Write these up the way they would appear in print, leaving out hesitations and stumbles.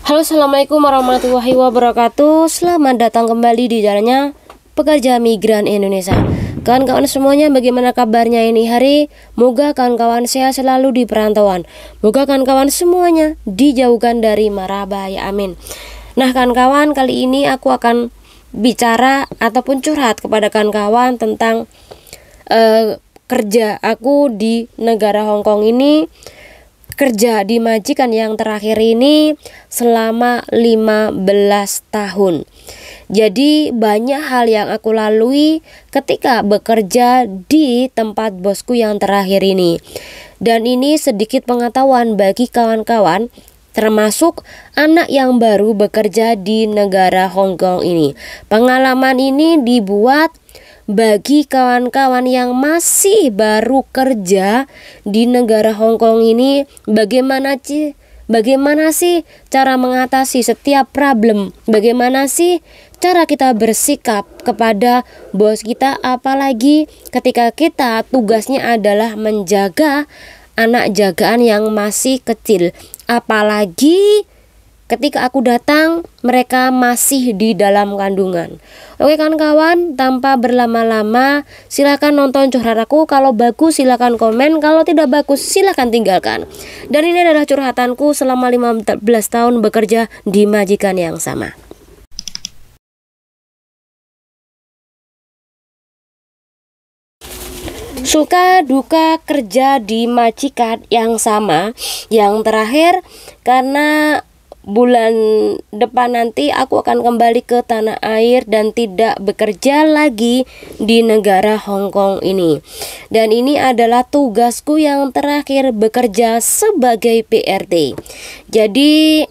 Halo, assalamualaikum warahmatullahi wabarakatuh. Selamat datang kembali di jalannya pekerja migran Indonesia. Kawan-kawan semuanya, bagaimana kabarnya ini hari? Moga kawan-kawan sehat selalu di perantauan. Moga kawan-kawan semuanya dijauhkan dari mara bahaya, amin. Nah kawan-kawan, kali ini aku akan bicara ataupun curhat kepada kawan-kawan tentang kerja aku di negara Hong Kong ini. Kerja di majikan yang terakhir ini selama 15 tahun. Jadi banyak hal yang aku lalui ketika bekerja di tempat bosku yang terakhir ini. Dan ini sedikit pengetahuan bagi kawan-kawan, termasuk anak yang baru bekerja di negara Hong Kong ini. Pengalaman ini dibuat bagi kawan-kawan yang masih baru kerja di negara Hong Kong ini, bagaimana sih cara mengatasi setiap problem? Bagaimana sih cara kita bersikap kepada bos kita, apalagi ketika kita tugasnya adalah menjaga anak jagaan yang masih kecil, apalagi ketika aku datang, mereka masih di dalam kandungan. Oke kawan-kawan, tanpa berlama-lama, silakan nonton curhat aku. Kalau bagus silakan komen, kalau tidak bagus silakan tinggalkan. Dan ini adalah curhatanku selama 15 tahun bekerja di majikan yang sama. Suka duka kerja di majikan yang sama yang terakhir, karena bulan depan nanti aku akan kembali ke tanah air dan tidak bekerja lagi di negara Hong Kong ini. Dan ini adalah tugasku yang terakhir, bekerja sebagai PRT. Jadi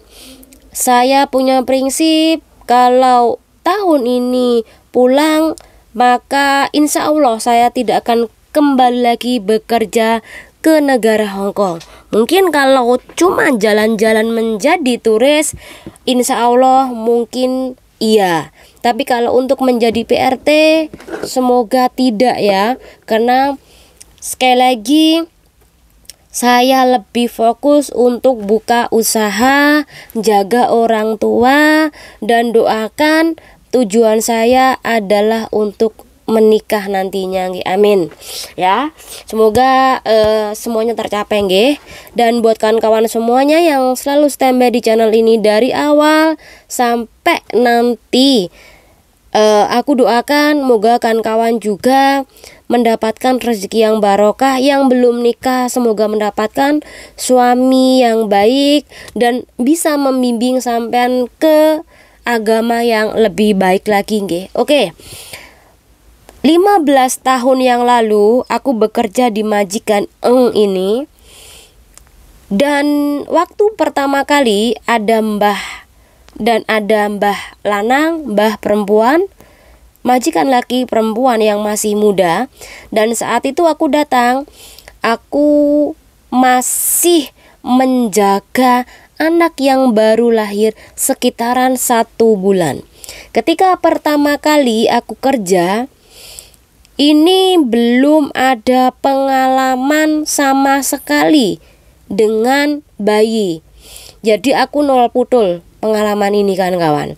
saya punya prinsip, kalau tahun ini pulang, maka insya Allah saya tidak akan kembali lagi bekerja ke negara Hong Kong. Mungkin kalau cuma jalan-jalan menjadi turis, insya Allah mungkin iya. Tapi kalau untuk menjadi PRT, semoga tidak ya. Karena sekali lagi, saya lebih fokus untuk buka usaha, jaga orang tua, dan doakan tujuan saya adalah untuk menikah nantinya, amin ya. Semoga semuanya tercapai nggih. Dan buat kawan-kawan semuanya yang selalu standby di channel ini dari awal sampai nanti, aku doakan moga kawan-kawan juga mendapatkan rezeki yang barokah. Yang belum nikah semoga mendapatkan suami yang baik dan bisa membimbing sampean ke agama yang lebih baik lagi nggih. Oke. 15 tahun yang lalu aku bekerja di majikan ini. Dan waktu pertama kali ada mbah lanang, mbah perempuan, majikan laki perempuan yang masih muda. Dan saat itu aku datang, aku masih menjaga anak yang baru lahir sekitaran 1 bulan. Ketika pertama kali aku kerja, ini belum ada pengalaman sama sekali dengan bayi. Jadi aku nol putul pengalaman ini kawan-kawan.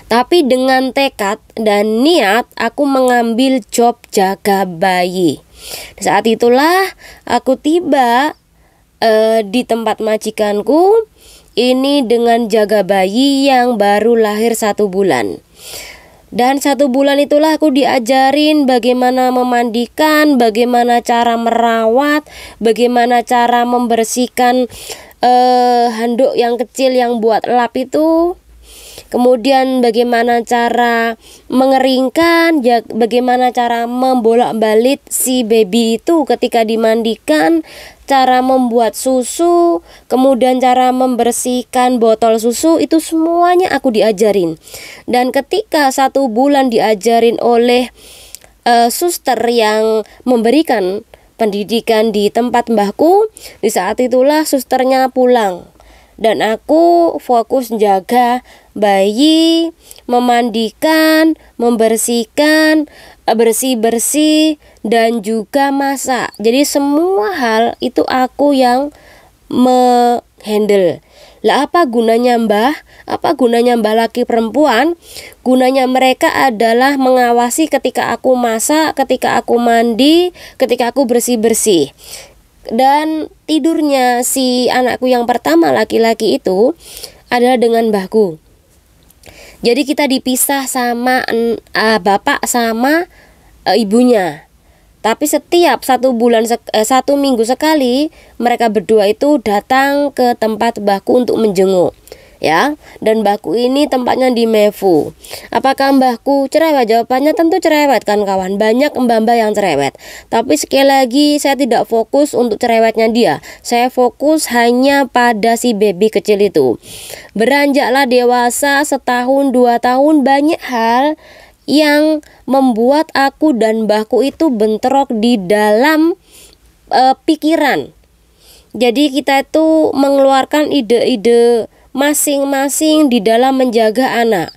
Tapi dengan tekad dan niat aku mengambil job jaga bayi. Saat itulah aku tiba di tempat majikanku ini dengan jaga bayi yang baru lahir 1 bulan. Dan 1 bulan itulah aku diajarin bagaimana memandikan, bagaimana cara merawat, bagaimana cara membersihkan handuk yang kecil yang buat lap itu. Kemudian bagaimana cara mengeringkan, bagaimana cara membolak-balik si baby itu ketika dimandikan, cara membuat susu, kemudian cara membersihkan botol susu, itu semuanya aku diajarin. Dan ketika 1 bulan diajarin oleh suster yang memberikan pendidikan di tempat mbahku, di saat itulah susternya pulang. Dan aku fokus jaga bayi, memandikan, membersihkan, bersih-bersih, dan juga masak. Jadi semua hal itu aku yang handle. Lah apa gunanya Mbah? Apa gunanya Mbah laki perempuan? Gunanya mereka adalah mengawasi ketika aku masak, ketika aku mandi, ketika aku bersih-bersih. Dan tidurnya si anakku yang pertama laki-laki itu adalah dengan mbahku. Jadi kita dipisah sama bapak sama ibunya. Tapi setiap 1 minggu sekali mereka berdua itu datang ke tempat mbahku untuk menjenguk, ya. Dan mbahku ini tempatnya di Mefu. Apakah mbahku cerewet? Jawabannya tentu cerewet kan kawan. Banyak mbah-mbah yang cerewet. Tapi sekali lagi saya tidak fokus untuk cerewetnya dia. Saya fokus hanya pada si baby kecil itu. Beranjaklah dewasa 1-2 tahun, banyak hal yang membuat aku dan mbahku itu bentrok di dalam pikiran. Jadi kita itu mengeluarkan ide-ide masing-masing di dalam menjaga anak.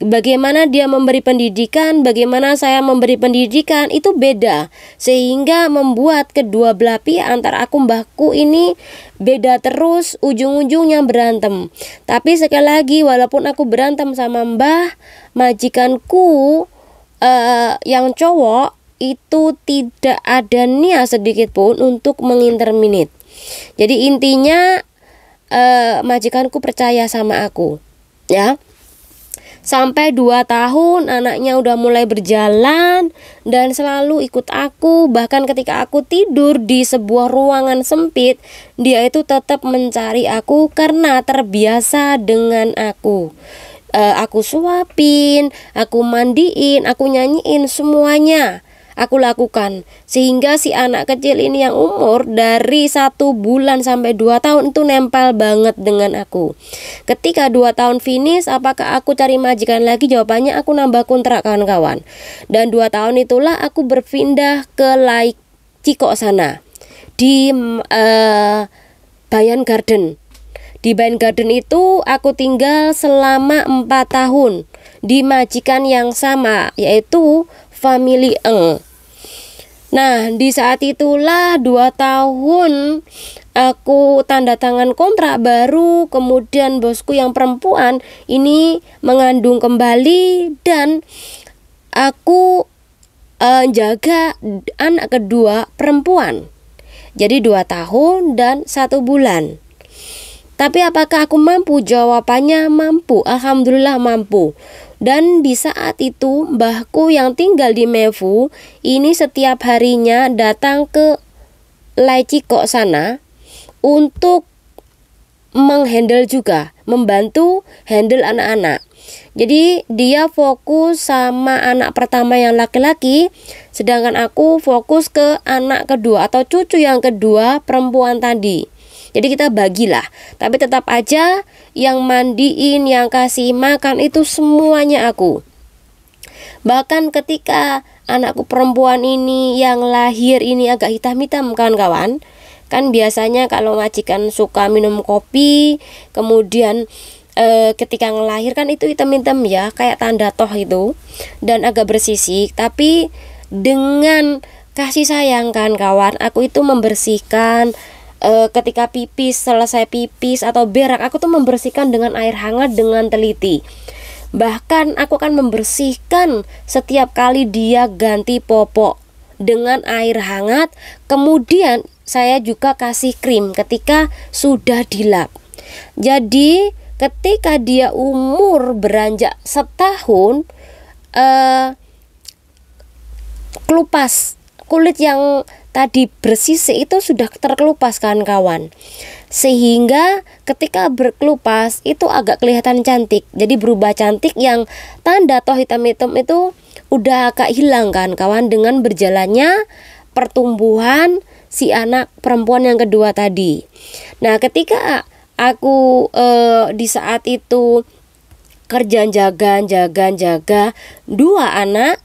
Bagaimana dia memberi pendidikan, bagaimana saya memberi pendidikan, itu beda. Sehingga membuat kedua belah pihak antara aku mbahku ini beda terus, ujung-ujungnya berantem. Tapi sekali lagi, walaupun aku berantem sama mbah, majikanku yang cowok itu tidak ada niat sedikit pun untuk menginterminit. Jadi intinya majikanku percaya sama aku, ya. Sampai 2 tahun anaknya udah mulai berjalan dan selalu ikut aku. Bahkan ketika aku tidur di sebuah ruangan sempit, dia itu tetap mencari aku karena terbiasa dengan aku. Aku suapin, aku mandiin, aku nyanyiin, semuanya aku lakukan. Sehingga si anak kecil ini yang umur dari 1 bulan sampai 2 tahun itu nempel banget dengan aku. Ketika 2 tahun finish, apakah aku cari majikan lagi? Jawabannya aku nambah kontrak kawan-kawan. Dan 2 tahun itulah aku berpindah ke Lai Cikok sana, di Bayan Garden. Di Bayan Garden itu aku tinggal selama 4 tahun di majikan yang sama, yaitu Family Eng. Nah, di saat itulah 2 tahun aku tanda tangan kontrak baru. Kemudian bosku yang perempuan ini mengandung kembali dan aku jaga anak kedua perempuan. Jadi 2 tahun dan 1 bulan. Tapi apakah aku mampu? Jawabannya mampu. Alhamdulillah mampu. Dan di saat itu mbahku yang tinggal di Mefu ini setiap harinya datang ke Lai Cikok sana untuk menghandle juga, membantu handle anak-anak. Jadi dia fokus sama anak pertama yang laki-laki, sedangkan aku fokus ke anak kedua atau cucu yang kedua perempuan tadi. Jadi kita bagilah, tapi tetap aja yang mandiin, yang kasih makan itu semuanya aku. Bahkan ketika anakku perempuan ini yang lahir ini agak hitam-hitam kan kawan. Kan biasanya kalau majikan suka minum kopi, kemudian ketika ngelahirkan itu hitam-hitam ya, kayak tanda toh itu, dan agak bersisik. Tapi dengan kasih sayang kan kawan, aku itu membersihkan. Ketika pipis, selesai pipis atau berak, aku tuh membersihkan dengan air hangat dengan teliti. Bahkan aku akan membersihkan setiap kali dia ganti popok dengan air hangat. Kemudian saya juga kasih krim ketika sudah dilap. Jadi ketika dia umur beranjak 1 tahun, kelupas kulit yang tadi bersisik itu sudah terkelupas kan kawan. Sehingga ketika berkelupas itu agak kelihatan cantik. Jadi berubah cantik, yang tanda toh hitam-hitam itu udah agak hilang kan kawan, dengan berjalannya pertumbuhan si anak perempuan yang kedua tadi. Nah, ketika aku di saat itu kerja jaga 2 anak,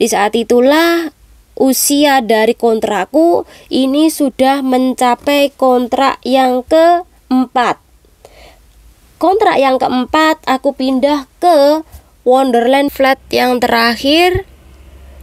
di saat itulah usia dari kontrakku ini sudah mencapai kontrak yang ke-4. Kontrak yang ke-4 aku pindah ke Wonderland Flat yang terakhir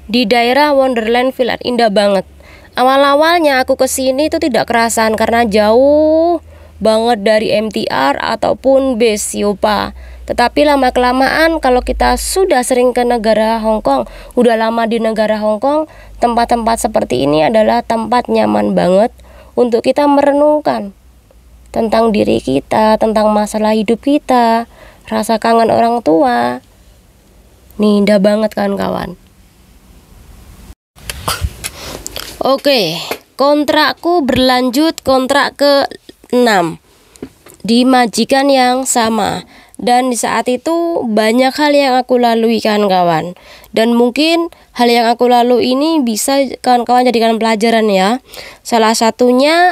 di daerah Wonderland Village. Indah banget. Awal-awalnya aku kesini itu tidak kerasan karena jauh banget dari MTR ataupun bis Yopa. Tetapi lama-kelamaan kalau kita sudah sering ke negara Hong Kong, udah lama di negara Hong Kong, tempat-tempat seperti ini adalah tempat nyaman banget untuk kita merenungkan tentang diri kita, tentang masalah hidup kita, rasa kangen orang tua. Nih, indah banget kan kawan. Oke, kontrakku berlanjut kontrak ke-6 di majikan yang sama. Dan di saat itu banyak hal yang aku lalui kan kawan. Dan mungkin hal yang aku lalui ini bisa kawan-kawan jadikan pelajaran ya. Salah satunya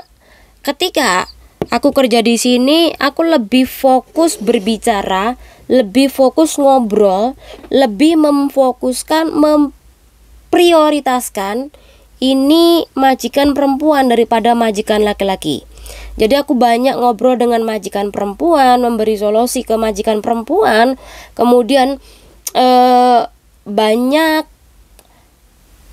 ketika aku kerja di sini, aku lebih fokus berbicara, lebih fokus ngobrol, lebih memfokuskan, memprioritaskan ini majikan perempuan daripada majikan laki-laki. Jadi aku banyak ngobrol dengan majikan perempuan, memberi solusi ke majikan perempuan, kemudian banyak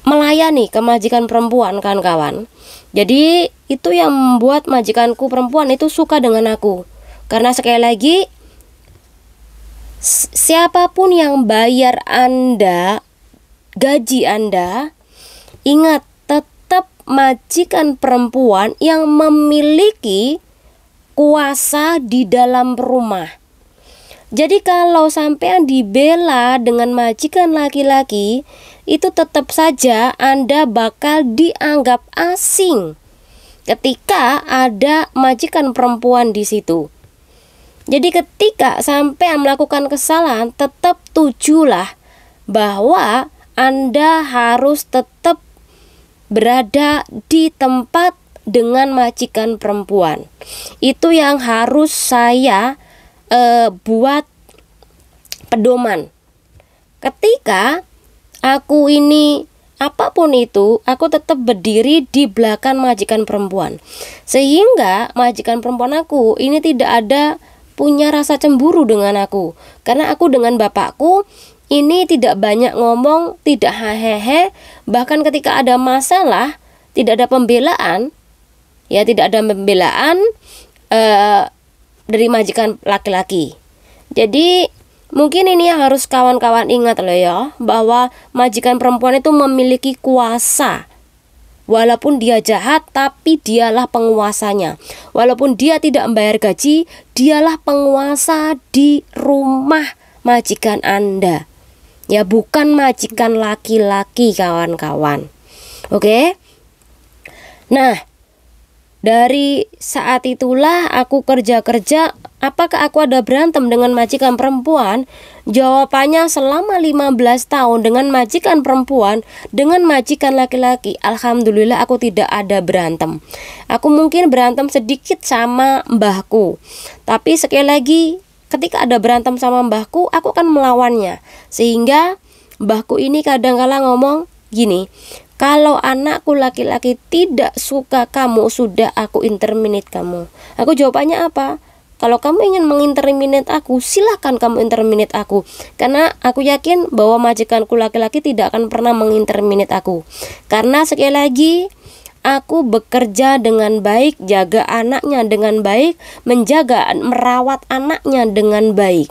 melayani ke majikan perempuan kan kawan. Jadi itu yang membuat majikanku perempuan itu suka dengan aku. Karena sekali lagi, siapapun yang bayar Anda, gaji Anda, ingat tetap majikan perempuan yang memiliki kuasa di dalam rumah. Jadi kalau sampean dibela dengan majikan laki-laki, itu tetap saja Anda bakal dianggap asing ketika ada majikan perempuan di situ. Jadi ketika sampean melakukan kesalahan, tetap tujulah bahwa Anda harus tetap berada di tempat dengan majikan perempuan. Itu yang harus saya buat pedoman. Ketika aku ini apapun itu, aku tetap berdiri di belakang majikan perempuan. Sehingga majikan perempuan aku ini tidak ada punya rasa cemburu dengan aku. Karena aku dengan bapakku ini tidak banyak ngomong, tidak hehehe. Bahkan ketika ada masalah, tidak ada pembelaan. Ya, tidak ada pembelaan dari majikan laki-laki. Jadi mungkin ini yang harus kawan-kawan ingat loh ya, bahwa majikan perempuan itu memiliki kuasa. Walaupun dia jahat, tapi dialah penguasanya. Walaupun dia tidak membayar gaji, dialah penguasa di rumah majikan Anda. Ya, bukan majikan laki-laki kawan-kawan. Oke? Nah, dari saat itulah aku kerja-kerja. Apakah aku ada berantem dengan majikan perempuan? Jawabannya selama 15 tahun dengan majikan perempuan, dengan majikan laki-laki, alhamdulillah aku tidak ada berantem. Aku mungkin berantem sedikit sama mbahku. Tapi sekali lagi, ketika ada berantem sama mbahku, aku akan melawannya. Sehingga mbahku ini kadang-kala ngomong gini, kalau anakku laki-laki tidak suka kamu, sudah aku interminate kamu. Aku jawabannya apa? Kalau kamu ingin menginterminate aku, silahkan kamu interminate aku. Karena aku yakin bahwa majikanku laki-laki tidak akan pernah menginterminate aku. Karena sekali lagi, aku bekerja dengan baik, jaga anaknya dengan baik, menjaga, merawat anaknya dengan baik.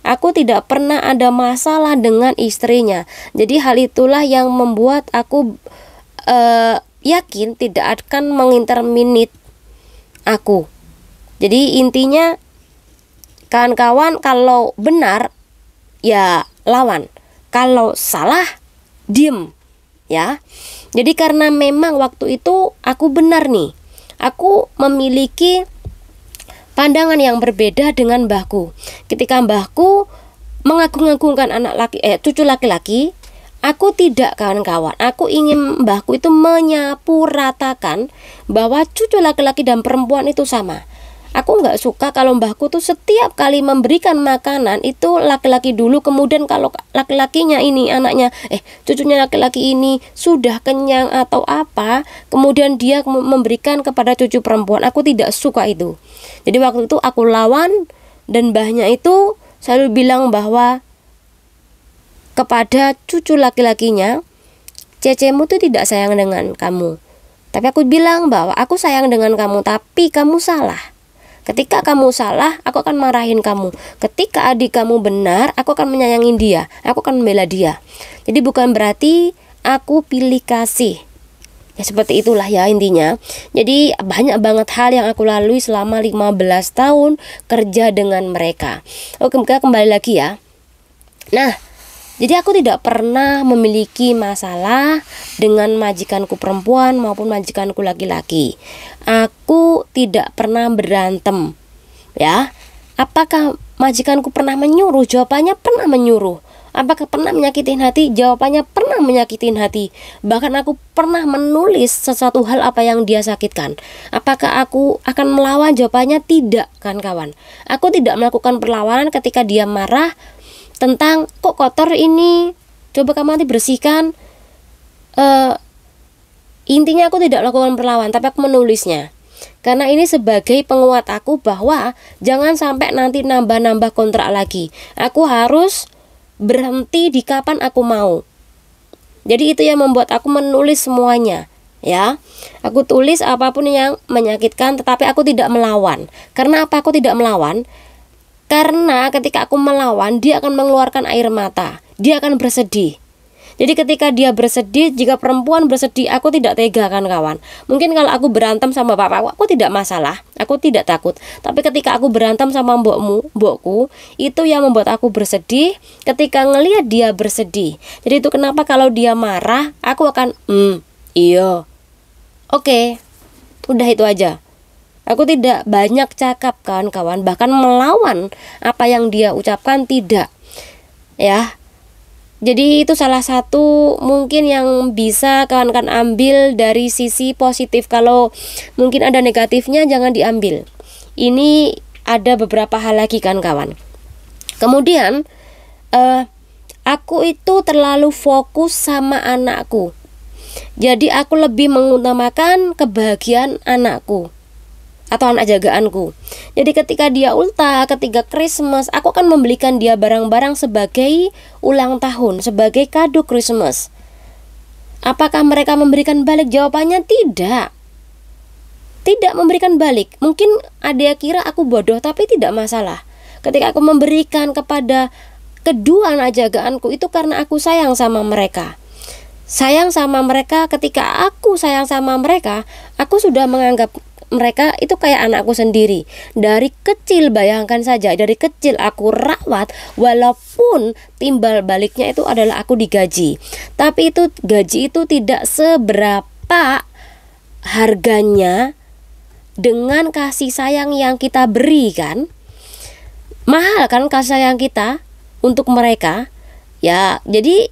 Aku tidak pernah ada masalah dengan istrinya. Jadi hal itulah yang membuat aku yakin tidak akan menginterminate aku. Jadi intinya, kawan-kawan, kalau benar ya lawan, kalau salah diem ya. Jadi karena memang waktu itu aku benar nih, aku memiliki pandangan yang berbeda dengan mbahku. Ketika mbahku mengagung-agungkan cucu laki-laki, aku tidak kawan-kawan. Aku ingin mbahku itu menyapu ratakan bahwa cucu laki-laki dan perempuan itu sama. Aku nggak suka kalau mbahku tuh setiap kali memberikan makanan itu laki-laki dulu, kemudian kalau laki-lakinya ini anaknya, cucunya laki-laki ini sudah kenyang atau apa, kemudian dia memberikan kepada cucu perempuan. Aku tidak suka itu. Jadi waktu itu aku lawan, dan mbahnya itu selalu bilang bahwa kepada cucu laki-lakinya, cecemu tuh tidak sayang dengan kamu. Tapi aku bilang bahwa aku sayang dengan kamu, tapi kamu salah. Ketika kamu salah, aku akan marahin kamu. Ketika adik kamu benar, aku akan menyayangi dia, aku akan membela dia. Jadi bukan berarti aku pilih kasih. Ya seperti itulah ya intinya. Jadi banyak banget hal yang aku lalui selama 15 tahun kerja dengan mereka. Oke, kita kembali lagi ya. Nah, jadi aku tidak pernah memiliki masalah dengan majikanku perempuan maupun majikanku laki-laki. Aku tidak pernah berantem. Ya. Apakah majikanku pernah menyuruh? Jawabannya pernah menyuruh. Apakah pernah menyakitin hati? Jawabannya pernah menyakitin hati. Bahkan aku pernah menulis sesuatu hal apa yang dia sakitkan. Apakah aku akan melawan? Jawabannya tidak, kan kawan. Aku tidak melakukan perlawanan ketika dia marah tentang kok kotor ini, coba kamu nanti bersihkan. Intinya aku tidak melakukan perlawanan, tapi aku menulisnya. Karena ini sebagai penguat aku bahwa jangan sampai nanti nambah-nambah kontrak lagi. Aku harus berhenti di kapan aku mau. Jadi itu yang membuat aku menulis semuanya, ya. Aku tulis apapun yang menyakitkan, tetapi aku tidak melawan. Karena apa aku tidak melawan? Karena ketika aku melawan, dia akan mengeluarkan air mata. Dia akan bersedih. Jadi ketika dia bersedih, jika perempuan bersedih, aku tidak tega, kan kawan. Mungkin kalau aku berantem sama bapak aku tidak masalah, aku tidak takut. Tapi ketika aku berantem sama mbokku, itu yang membuat aku bersedih ketika ngelihat dia bersedih. Jadi itu kenapa kalau dia marah, aku akan iya, oke, udah itu aja. Aku tidak banyak cakap, kan kawan, bahkan melawan apa yang dia ucapkan, tidak. Ya. Jadi itu salah satu mungkin yang bisa kawan-kawan ambil dari sisi positif. Kalau mungkin ada negatifnya jangan diambil. Ini ada beberapa hal lagi, kan kawan. Kemudian aku itu terlalu fokus sama anakku. Jadi aku lebih mengutamakan kebahagiaan anakku atau anak jagaanku. Jadi ketika dia ultah, ketika Christmas, aku akan membelikan dia barang-barang sebagai ulang tahun, sebagai kado Christmas. Apakah mereka memberikan balik? Jawabannya tidak. Tidak memberikan balik. Mungkin ada kira aku bodoh, tapi tidak masalah. Ketika aku memberikan kepada kedua anak jagaanku, itu karena aku sayang sama mereka. Sayang sama mereka, ketika aku sayang sama mereka, aku sudah menganggap mereka itu kayak anakku sendiri. Dari kecil, bayangkan saja, dari kecil aku rawat, walaupun timbal baliknya itu adalah aku digaji. Tapi itu gaji itu tidak seberapa harganya dengan kasih sayang yang kita beri, kan. Mahal kan kasih sayang kita untuk mereka. Ya, jadi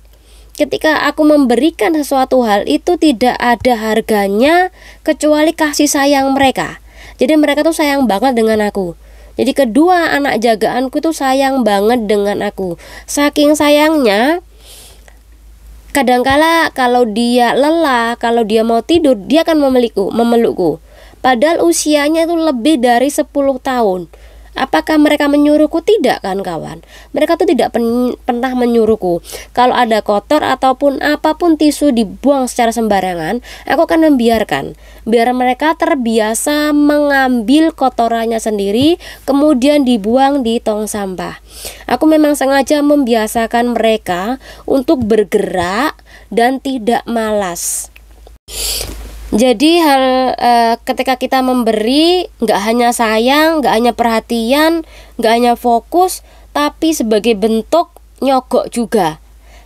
ketika aku memberikan sesuatu hal itu tidak ada harganya kecuali kasih sayang mereka. Jadi mereka tuh sayang banget dengan aku. Jadi kedua anak jagaanku tuh sayang banget dengan aku. Saking sayangnya, kadangkala kalau dia lelah, kalau dia mau tidur, dia akan memelukku. Padahal usianya itu lebih dari 10 tahun. Apakah mereka menyuruhku? Tidak, kan kawan. Mereka tuh tidak pernah menyuruhku. Kalau ada kotor ataupun apapun tisu dibuang secara sembarangan, aku akan membiarkan. Biar mereka terbiasa mengambil kotorannya sendiri, kemudian dibuang di tong sampah. Aku memang sengaja membiasakan mereka untuk bergerak dan tidak malas. Jadi ketika kita memberi, nggak hanya sayang, nggak hanya perhatian, nggak hanya fokus, tapi sebagai bentuk nyogok juga.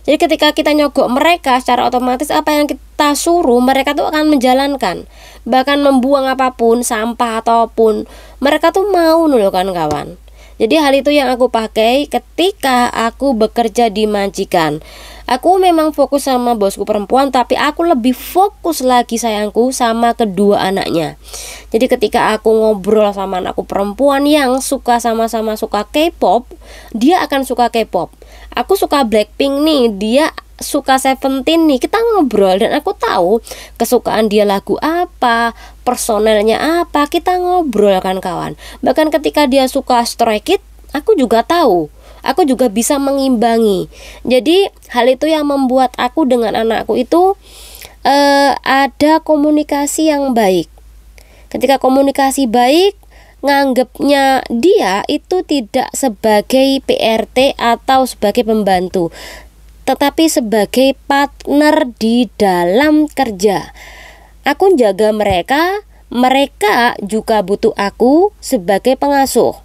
Jadi ketika kita nyogok mereka, secara otomatis apa yang kita suruh mereka tuh akan menjalankan. Bahkan membuang apapun, sampah ataupun, mereka tuh mau loh, kan kawan. Jadi hal itu yang aku pakai ketika aku bekerja di majikan. Aku memang fokus sama bosku perempuan, tapi aku lebih fokus lagi sayangku sama kedua anaknya. Jadi ketika aku ngobrol sama anakku perempuan yang sama-sama suka K-pop, dia akan suka K-pop. Aku suka Blackpink nih, dia suka Seventeen nih. Kita ngobrol dan aku tahu kesukaan dia lagu apa, personelnya apa, kita ngobrol, kan kawan. Bahkan ketika dia suka Stray Kids, aku juga tahu. Aku juga bisa mengimbangi. Jadi hal itu yang membuat aku dengan anakku itu ada komunikasi yang baik. Ketika komunikasi baik, nganggapnya dia itu tidak sebagai PRT atau sebagai pembantu, tetapi sebagai partner di dalam kerja. Aku jaga mereka, mereka juga butuh aku sebagai pengasuh.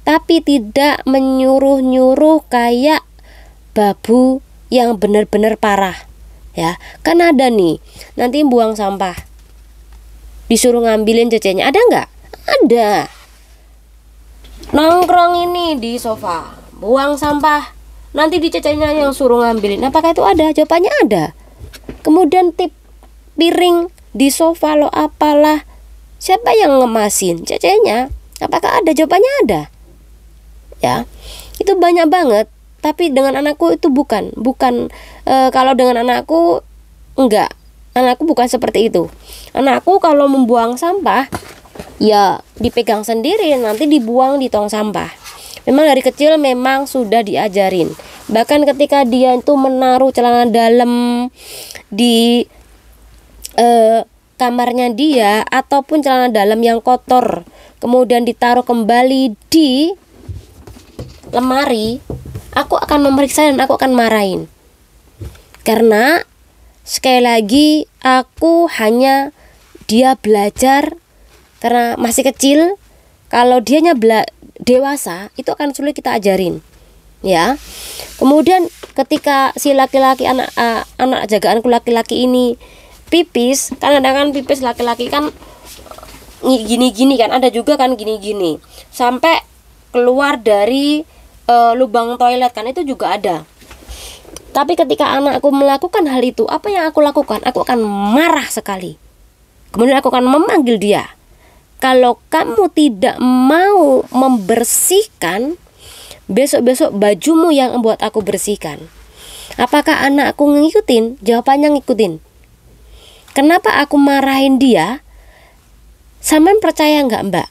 Tapi tidak menyuruh-nyuruh kayak babu yang benar-benar parah. Ya, kan ada nih, nanti buang sampah, disuruh ngambilin cecenya, ada nggak? Ada. Nongkrong ini di sofa, buang sampah, nanti di cecenya yang suruh ngambilin. Apakah itu ada? Jawabannya ada. Kemudian tip piring di sofa lo apalah, siapa yang ngemasin? Cecenya. Apakah ada? Jawabannya ada. Ya, itu banyak banget. Tapi dengan anakku itu bukan. Kalau dengan anakku enggak. Anakku bukan seperti itu. Anakku kalau membuang sampah, ya dipegang sendiri, nanti dibuang di tong sampah. Memang dari kecil memang sudah diajarin. Bahkan ketika dia itu menaruh celana dalam di kamarnya dia, ataupun celana dalam yang kotor kemudian ditaruh kembali di lemari, aku akan memeriksa dan aku akan marahin. Karena sekali lagi aku hanya dia belajar karena masih kecil. Kalau dianya dewasa itu akan sulit kita ajarin, ya. Kemudian ketika si laki-laki anak jagaanku laki-laki ini pipis, kadang-kadang pipis laki-laki kan gini-gini kan, ada juga kan gini-gini sampai keluar dari lubang toilet kan, itu juga ada. Tapi ketika anakku melakukan hal itu, apa yang aku lakukan? Aku akan marah sekali. Kemudian aku akan memanggil dia. Kalau kamu tidak mau membersihkan, besok-besok bajumu yang buat aku bersihkan. Apakah anakku ngikutin? Jawabannya ngikutin. Kenapa aku marahin dia? Sampean percaya nggak, Mbak?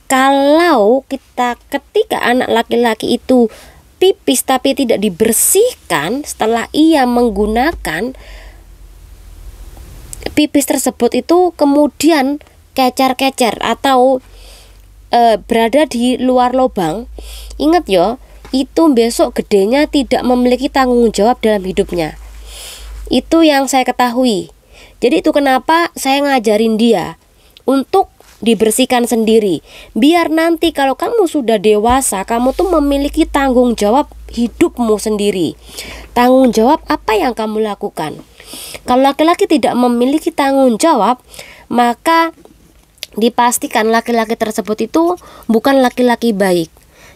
Kalau ketika anak laki-laki itu pipis tapi tidak dibersihkan setelah ia menggunakan pipis tersebut, itu kemudian kecer-kecer atau berada di luar lubang, ingat ya, itu besok gedenya tidak memiliki tanggung jawab dalam hidupnya. Itu yang saya ketahui. Jadi itu kenapa saya ngajarin dia untuk dibersihkan sendiri. Biar nanti kalau kamu sudah dewasa, kamu tuh memiliki tanggung jawab hidupmu sendiri. Tanggung jawab apa yang kamu lakukan. Kalau laki-laki tidak memiliki tanggung jawab, maka dipastikan laki-laki tersebut itu bukan laki-laki baik.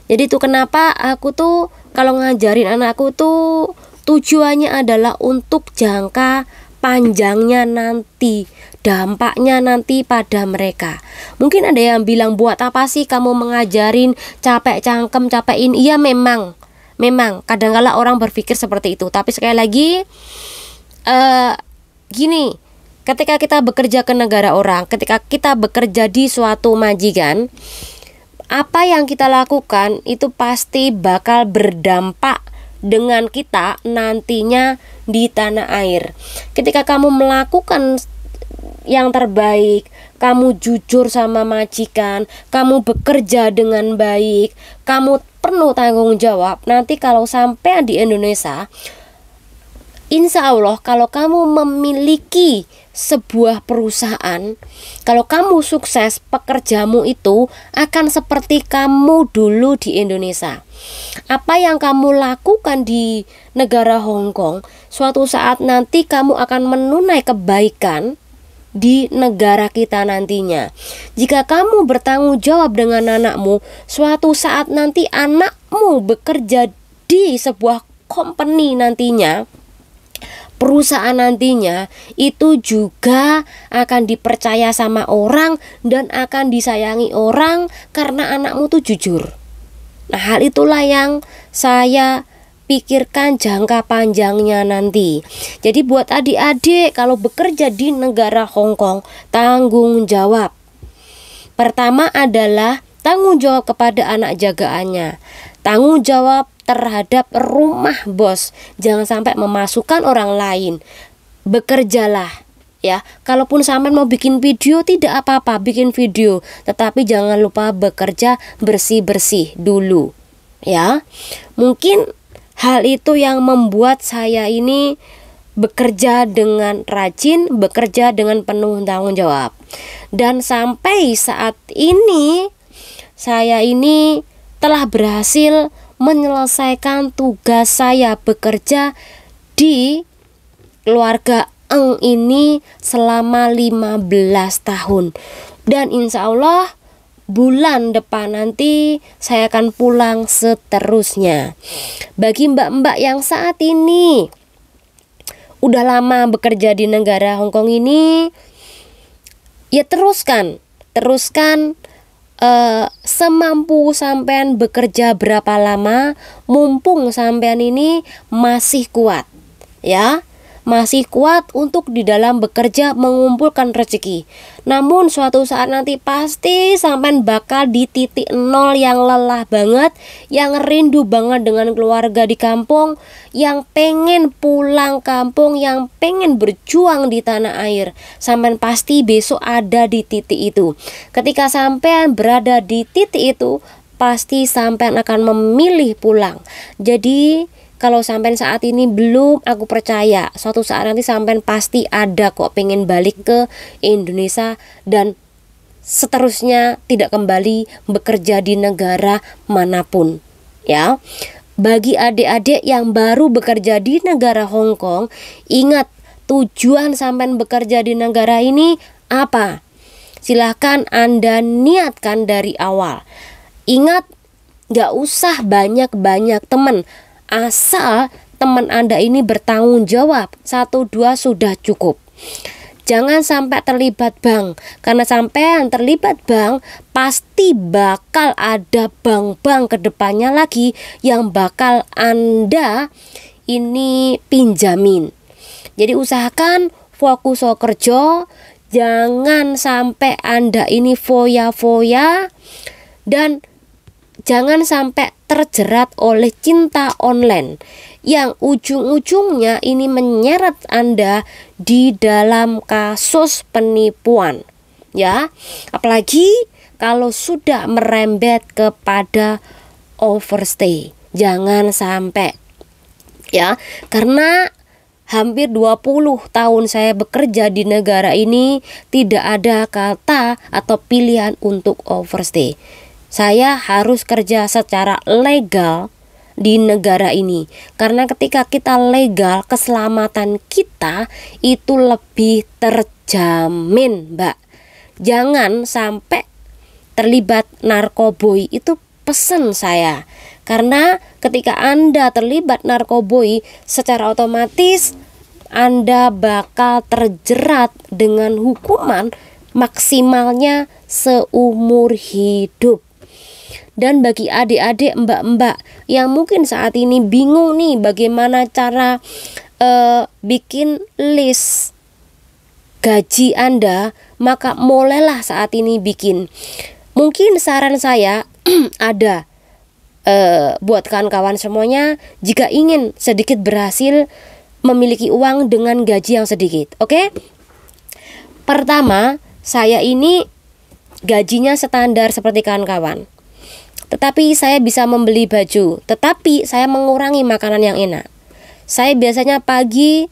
Jadi itu kenapa aku tuh kalau ngajarin anakku tuh tujuannya adalah untuk jangka panjangnya nanti, dampaknya nanti pada mereka. Mungkin ada yang bilang, buat apa sih kamu mengajarin, capek cangkem, capekin. Iya, memang kadang-kala orang berpikir seperti itu. Tapi sekali lagi gini, ketika kita bekerja ke negara orang, ketika kita bekerja di suatu majikan, apa yang kita lakukan itu pasti bakal berdampak dengan kita nantinya di tanah air. Ketika kamu melakukan yang terbaik, kamu jujur sama majikan, kamu bekerja dengan baik, kamu penuh tanggung jawab, nanti kalau sampai di Indonesia, insya Allah kalau kamu memiliki sebuah perusahaan, kalau kamu sukses, pekerjamu itu akan seperti kamu dulu di Indonesia. Apa yang kamu lakukan di negara Hong Kong, suatu saat nanti kamu akan menunai kebaikan di negara kita nantinya. Jika kamu bertanggung jawab dengan anakmu, suatu saat nanti anakmu bekerja di sebuah company nantinya, perusahaan nantinya, itu juga akan dipercaya sama orang dan akan disayangi orang karena anakmu tuh jujur. Nah, hal itulah yang saya pikirkan jangka panjangnya nanti. Jadi buat adik-adik kalau bekerja di negara Hong Kong, tanggung jawab. Pertama adalah tanggung jawab kepada anak jagaannya. Tanggung jawab terhadap rumah bos. Jangan sampai memasukkan orang lain. Bekerjalah. ya. Kalaupun sampean mau bikin video tidak apa-apa, bikin video, tetapi jangan lupa bekerja bersih-bersih dulu, ya. Mungkin hal itu yang membuat saya ini bekerja dengan rajin, bekerja dengan penuh tanggung jawab. Dan sampai saat ini saya ini telah berhasil menyelesaikan tugas saya bekerja di keluarga Eng ini selama 15 tahun. Dan insya Allah bulan depan nanti saya akan pulang seterusnya. Bagi mbak-mbak yang saat ini udah lama bekerja di negara Hong Kong ini, ya teruskan semampu sampean bekerja berapa lama, mumpung sampean ini masih kuat, ya. Masih kuat untuk di dalam bekerja mengumpulkan rezeki. Namun suatu saat nanti pasti sampean bakal di titik nol yang lelah banget, yang rindu banget dengan keluarga di kampung, yang pengen pulang kampung, yang pengen berjuang di tanah air. Sampean pasti besok ada di titik itu. Ketika sampean berada di titik itu, pasti sampean akan memilih pulang. Jadi kalau sampean saat ini belum, aku percaya suatu saat nanti sampean pasti ada kok pengen balik ke Indonesia dan seterusnya tidak kembali bekerja di negara manapun, ya. Bagi adik-adik yang baru bekerja di negara Hong Kong, ingat tujuan sampean bekerja di negara ini apa? Silahkan Anda niatkan dari awal. Ingat, gak usah banyak-banyak teman, asal teman Anda ini bertanggung jawab, 1-2 sudah cukup. Jangan sampai terlibat bank, karena sampai terlibat bank pasti bakal ada bank-bank kedepannya lagi yang bakal Anda ini pinjamin. Jadi usahakan fokus kerja, jangan sampai Anda ini foya-foya, dan jangan sampai terjerat oleh cinta online yang ujung-ujungnya ini menyeret Anda di dalam kasus penipuan, ya. Apalagi kalau sudah merembet kepada overstay. Jangan sampai, ya. Karena hampir 20 tahun saya bekerja di negara ini tidak ada kata atau pilihan untuk overstay. Saya harus kerja secara legal di negara ini. Karena ketika kita legal, keselamatan kita itu lebih terjamin, Mbak. Jangan sampai terlibat narkoboy, itu pesan saya. Karena ketika Anda terlibat narkoboy, secara otomatis Anda bakal terjerat dengan hukuman maksimalnya seumur hidup. Dan bagi adik-adik, mbak-mbak yang mungkin saat ini bingung nih bagaimana cara bikin list gaji Anda, maka mulailah saat ini bikin. Mungkin saran saya ada buat kawan-kawan semuanya, jika ingin sedikit berhasil memiliki uang dengan gaji yang sedikit. Oke? Pertama, saya ini gajinya standar seperti kawan-kawan, tetapi saya bisa membeli baju, tetapi saya mengurangi makanan yang enak. Saya biasanya pagi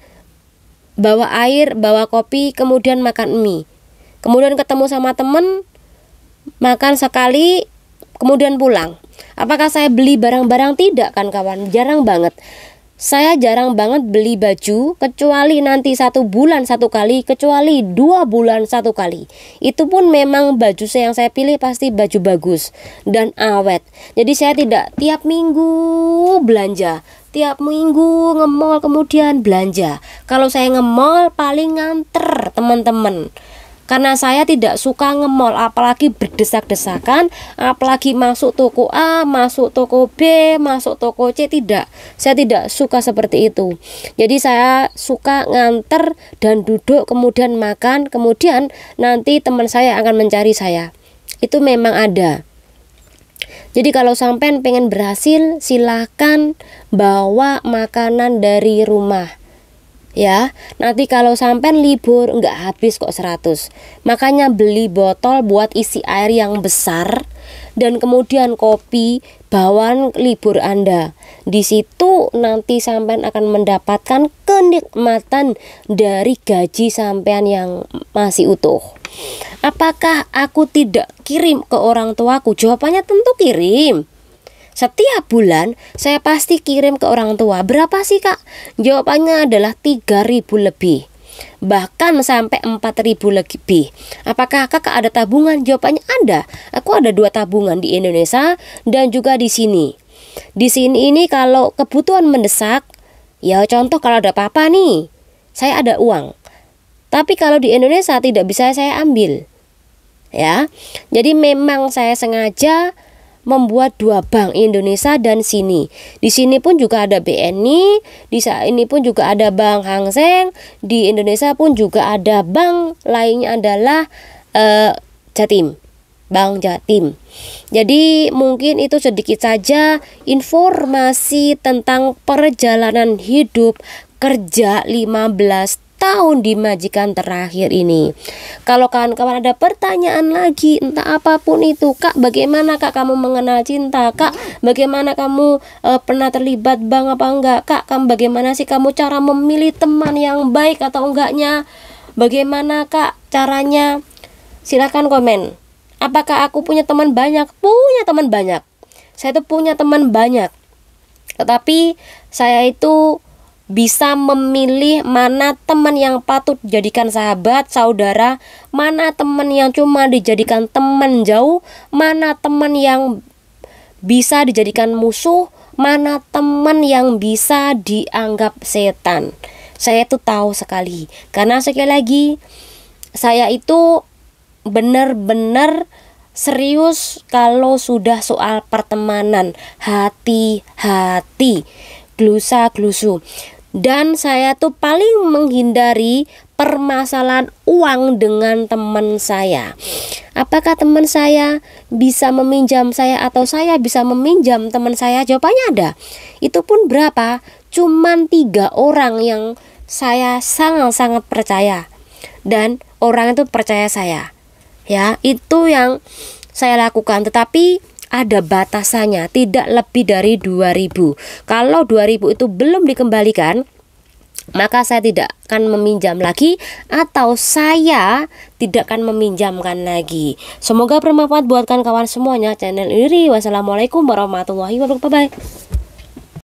bawa air, bawa kopi, kemudian makan mie. Kemudian ketemu sama temen, makan sekali, kemudian pulang. Apakah saya beli barang-barang? Tidak kan kawan, jarang banget. Saya jarang banget beli baju, kecuali nanti 1 bulan 1 kali, kecuali 2 bulan 1 kali. Itu pun memang baju yang saya pilih pasti baju bagus dan awet. Jadi saya tidak tiap minggu belanja, tiap minggu nge-mall kemudian belanja. Kalau saya nge-mall paling nganter teman-teman. Karena saya tidak suka nge-mall, apalagi berdesak-desakan, apalagi masuk toko A, masuk toko B, masuk toko C, tidak. Saya tidak suka seperti itu. Jadi saya suka nganter dan duduk, kemudian makan, kemudian nanti teman saya akan mencari saya. Itu memang ada. Jadi kalau sampean pengen berhasil, silahkan bawa makanan dari rumah. Ya, nanti kalau sampai libur nggak habis kok 100. Makanya beli botol buat isi air yang besar dan kemudian kopi bawaan libur Anda. Di situ nanti sampean akan mendapatkan kenikmatan dari gaji sampean yang masih utuh. Apakah aku tidak kirim ke orang tuaku? Jawabannya tentu kirim. Setiap bulan saya pasti kirim ke orang tua. Berapa sih kak? Jawabannya adalah 3.000 lebih. Bahkan sampai 4.000 lebih. Apakah kakak ada tabungan? Jawabannya ada. Aku ada 2 tabungan di Indonesia dan juga di sini. Di sini ini kalau kebutuhan mendesak, ya contoh kalau ada apa-apa nih, saya ada uang. Tapi kalau di Indonesia tidak bisa saya ambil. Ya. Jadi memang saya sengaja membuat 2 bank, Indonesia dan sini. Di sini pun juga ada BNI, di sini pun juga ada Bank Hang Seng, di Indonesia pun juga ada bank lainnya adalah Jatim, Bank Jatim. Jadi mungkin itu sedikit saja informasi tentang perjalanan hidup kerja 15 tahun di majikan terakhir ini. Kalau kawan-kawan ada pertanyaan lagi, entah apapun itu, kak bagaimana kak kamu mengenal cinta, kak bagaimana kamu pernah terlibat bang apa enggak, kak kamu bagaimana sih kamu cara memilih teman yang baik atau enggaknya, bagaimana kak caranya, silakan komen. Apakah aku punya teman banyak? Punya teman banyak. Saya tuh punya teman banyak, tetapi saya itu bisa memilih mana teman yang patut dijadikan sahabat, saudara, mana teman yang cuma dijadikan teman jauh, mana teman yang bisa dijadikan musuh, mana teman yang bisa dianggap setan. Saya itu tahu sekali. Karena sekali lagi, saya itu benar-benar serius kalau sudah soal pertemanan. Hati-hati, glusa-glusu. Dan saya tuh paling menghindari permasalahan uang dengan teman saya. Apakah teman saya bisa meminjam saya atau saya bisa meminjam teman saya? Jawabannya ada. Itu pun berapa? Cuman 3 orang yang saya sangat-sangat percaya. Dan orang itu percaya saya. Ya, itu yang saya lakukan. Tetapi ada batasannya, tidak lebih dari 2.000. Kalau 2.000 itu belum dikembalikan, maka saya tidak akan meminjam lagi atau saya tidak akan meminjamkan lagi. Semoga bermanfaat buat kawan-kawan semuanya. Channel ini. Wassalamualaikum warahmatullahi wabarakatuh. Bye.